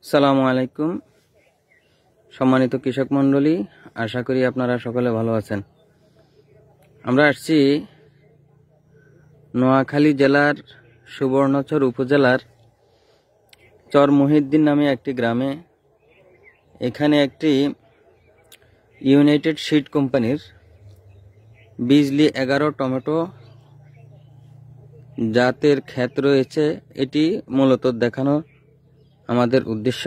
আসসালামু আলাইকুম সম্মানিত কৃষক মণ্ডলী, আশা করি আপনারা সকলে ভালো আছেন। আমরা আসছি নোয়াখালী জেলার সুবর্ণচর উপজেলার চর মহিউদ্দিন নামে একটি গ্রামে। এখানে একটি ইউনাইটেড সিড কোম্পানির বিজলি 11 টমেটো জাতের ক্ষেত রয়েছে। এটি মূলত দেখানো আমাদের উদ্দেশ্য।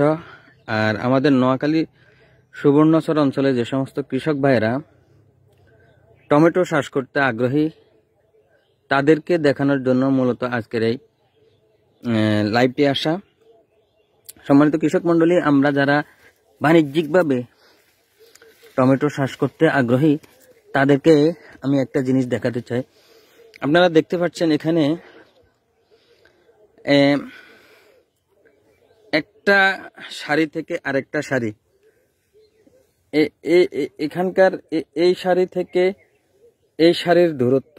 আর আমাদের নোয়াখালী সুবর্ণচর অঞ্চলে যে সমস্ত কৃষক ভাইয়েরা টমেটো চাষ করতে আগ্রহী তাদেরকে দেখানোর জন্য মূলত আজকের এই লাইভটি আসা। সম্মানিত কৃষক মণ্ডলী, আমরা যারা বাণিজ্যিকভাবে টমেটো চাষ করতে আগ্রহী তাদেরকে আমি একটা জিনিস দেখাতে চাই। আপনারা দেখতে পাচ্ছেন এখানে একটা সারি থেকে আরেকটা সারি, এখানকার এই সারি থেকে এই সারির দূরত্ব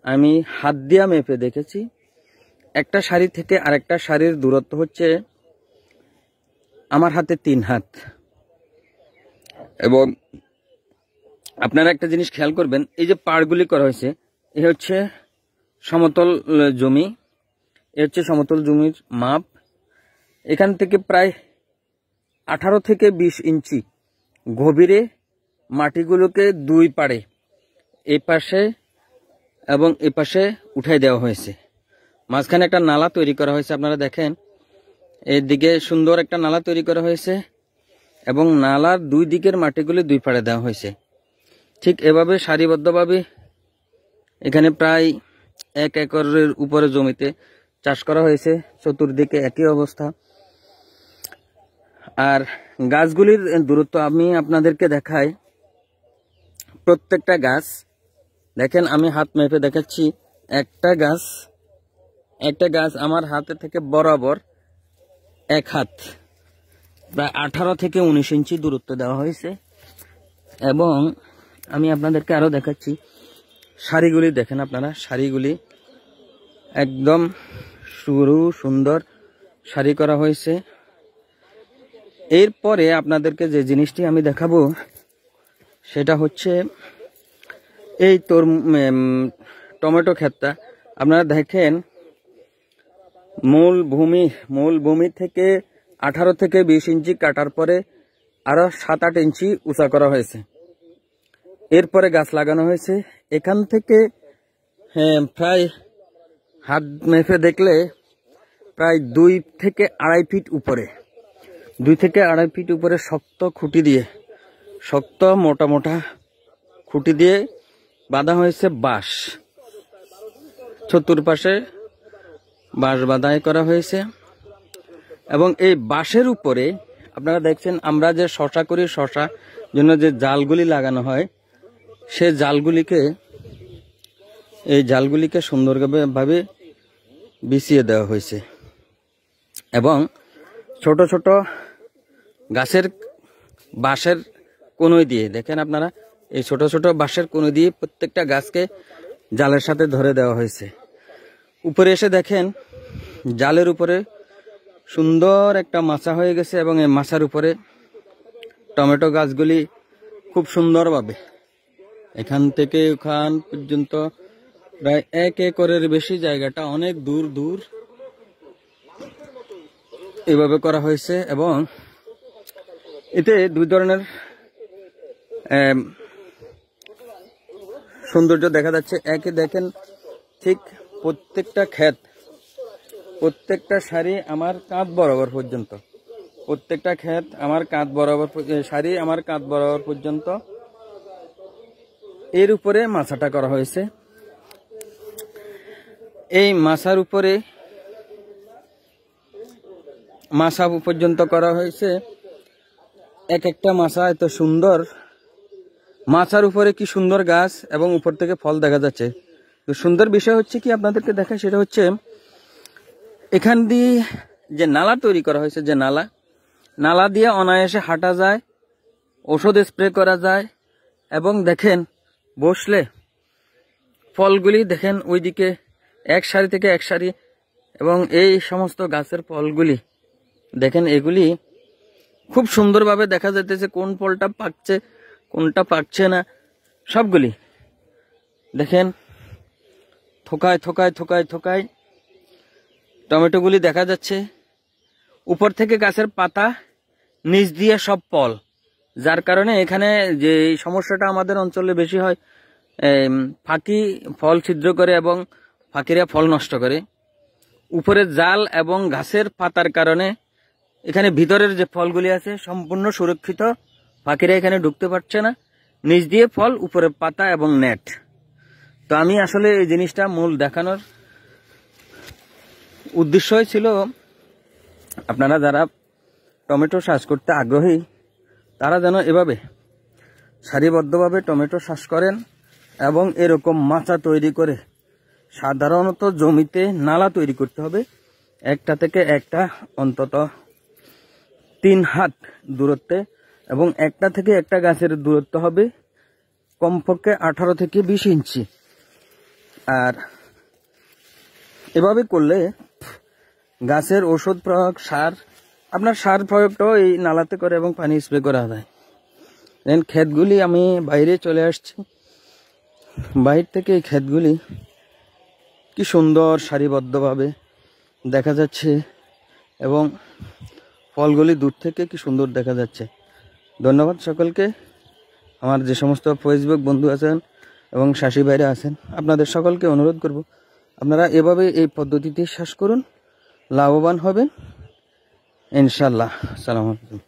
আমি হাত দিয়া মেপে দেখেছি। একটা সারি থেকে আরেকটা সারির দূরত্ব হচ্ছে আমার হাতে 3 হাত। এবং আপনারা একটা জিনিস খেয়াল করবেন, এই যে পাড়গুলি করা হয়েছে এ হচ্ছে সমতল জমি, এ হচ্ছে সমতল জমির মাপ। এখান থেকে প্রায় 18 থেকে 20 ইঞ্চি গভীরে মাটিগুলোকে দুই পাড়ে এই পাশে এবং এ পাশে উঠাই দেওয়া হয়েছে। মাঝখানে একটা নালা তৈরি করা হয়েছে। আপনারা দেখেন এর দিকে সুন্দর একটা নালা তৈরি করা হয়েছে এবং নালার দুই দিকের মাটিগুলি দুই পাড়ে দেওয়া হয়েছে। ঠিক এভাবে সারিবদ্ধভাবে এখানে প্রায় 1 একরের উপরে জমিতে চাষ করা হয়েছে। চতুর্দিকে একই অবস্থা। আর গাছগুলির দূরত্ব আমি আপনাদেরকে দেখাই। প্রত্যেকটা গাছ দেখেন, আমি হাত মেপে দেখাচ্ছি। একটা গাছ আমার হাতে থেকে বরাবর 1 হাত, প্রায় 18 থেকে 19 ইঞ্চি দূরত্ব দেওয়া হয়েছে। এবং আমি আপনাদেরকে আরো দেখাচ্ছি সারিগুলি দেখেন। আপনারা সারিগুলি একদম সরু সুন্দর সারি করা হয়েছে। এরপরে আপনাদেরকে যে জিনিসটি আমি দেখাবো সেটা হচ্ছে এই টমেটো ক্ষেতটা। আপনারা দেখেন মূল ভূমি থেকে 18 থেকে 20 ইঞ্চি কাটার পরে আরো 7-8 ইঞ্চি উঁচা করা হয়েছে। এরপরে গাছ লাগানো হয়েছে। এখান থেকে প্রায় হাত মেপে দেখলে প্রায় 2 থেকে 2.5 ফিট উপরে, 2 থেকে 2.5 ফিট উপরে শক্ত মোটা খুঁটি দিয়ে বাঁধা হয়েছে বাঁশ। চতুর্পাশে বাঁশ বাঁধাই করা হয়েছে। এবং এই বাঁশের উপরে আপনারা দেখছেন আমরা যে শশা করি, শশা জন্য যে জালগুলি লাগানো হয় সে জালগুলিকে সুন্দরভাবে বিছিয়ে দেওয়া হয়েছে। এবং ছোট ছোট গাছের বাঁশের কনুই দিয়ে দেখেন আপনারা, এই ছোট ছোট বাঁশের কনুই দিয়ে প্রত্যেকটা গাছকে জালের সাথে ধরে দেওয়া হয়েছে। উপরে এসে দেখেন জালের উপরে সুন্দর একটা মাচা হয়ে গেছে এবং এই মাচার উপরে টমেটো গাছগুলি খুব সুন্দরভাবে এখান থেকে ওখান পর্যন্ত প্রায় 1 একরের বেশি জায়গাটা অনেক দূর এভাবে করা হয়েছে। এবং এতে 2 ধরনের সৌন্দর্য দেখা যাচ্ছে। একে দেখেন ঠিক প্রত্যেকটা সারি আমার কাঁধ বরাবর পর্যন্ত, প্রত্যেকটা ক্ষেত আমার কাঁধ বরাবর, সারি আমার কাঁধ বরাবর পর্যন্ত এর উপরে মাচাটা করা হয়েছে। এই মাচার উপরে মাচা পর্যন্ত করা হয়েছে। এক একটা মাচা এত সুন্দর, মাচার উপরে কি সুন্দর গাছ এবং উপর থেকে ফল দেখা যাচ্ছে। তো সুন্দর বিষয় হচ্ছে কি আপনাদেরকে দেখায়, সেটা হচ্ছে এখান দিয়ে যে নালা তৈরি করা হয়েছে, যে নালা দিয়ে অনায়াসে হাঁটা যায়, ওষুধ স্প্রে করা যায়। এবং দেখেন বসলে ফলগুলি দেখেন ওইদিকে এক সারি থেকে এক সারি, এবং এই সমস্ত গাছের ফলগুলি দেখেন এগুলি খুব সুন্দরভাবে দেখা যাইতেছে কোন ফলটা পাকছে কোনটা পাকছে না, সবগুলি দেখেন থোকায় থোকায় থোকায় থোকায় টমেটোগুলি দেখা যাচ্ছে। উপর থেকে গাছের পাতা, নিচ দিয়ে সব ফল, যার কারণে এখানে যে সমস্যাটা আমাদের অঞ্চলে বেশি হয়, ফাঁকি ফল ছিদ্র করে এবং ফাঁকিরা ফল নষ্ট করে। উপরে জাল এবং ঘাসের পাতার কারণে এখানে ভিতরের যে ফলগুলি আছে সম্পূর্ণ সুরক্ষিত, ফাঁকিরা এখানে ঢুকতে পারছে না। নিচ দিয়ে ফল, উপরে পাতা এবং নেট। তো আমি আসলে এই জিনিসটা মূল দেখানোর উদ্দেশ্যই ছিল, আপনারা যারা টমেটো চাষ করতে আগ্রহী তারা যেন এভাবে সারিবদ্ধভাবে টমেটো চাষ করেন এবং এরকম মাচা তৈরি করে, সাধারণত জমিতে নালা তৈরি করতে হবে, একটা থেকে একটা অন্তত 3 হাত দূরত্বে, এবং একটা থেকে একটা গাছের দূরত্ব হবে কমপক্ষে 18 থেকে 20 ইঞ্চি। আর এভাবে করলে গাছের ওষুধ প্রয়োগ, আপনার সার প্রয়োগটাও এই নালাতে করে এবং পানি স্প্রে করা যায়। দেন ক্ষেতগুলি আমি বাইরে চলে আসছি, বাইরে থেকে এই ক্ষেতগুলি কি সুন্দর সারিবদ্ধভাবে দেখা যাচ্ছে এবং ফলগুলি দূর থেকে কি সুন্দর দেখা যাচ্ছে। ধন্যবাদ সকলকে। আমার যে সমস্ত ফেসবুক বন্ধু আছেন এবং চাষি ভাইরা আছেন, আপনাদের সকলকে অনুরোধ করব আপনারা এভাবে এই পদ্ধতিতে চাষ করুন, লাভবান হবেন ইনশাল্লাহ। আসসালামু আলাইকুম।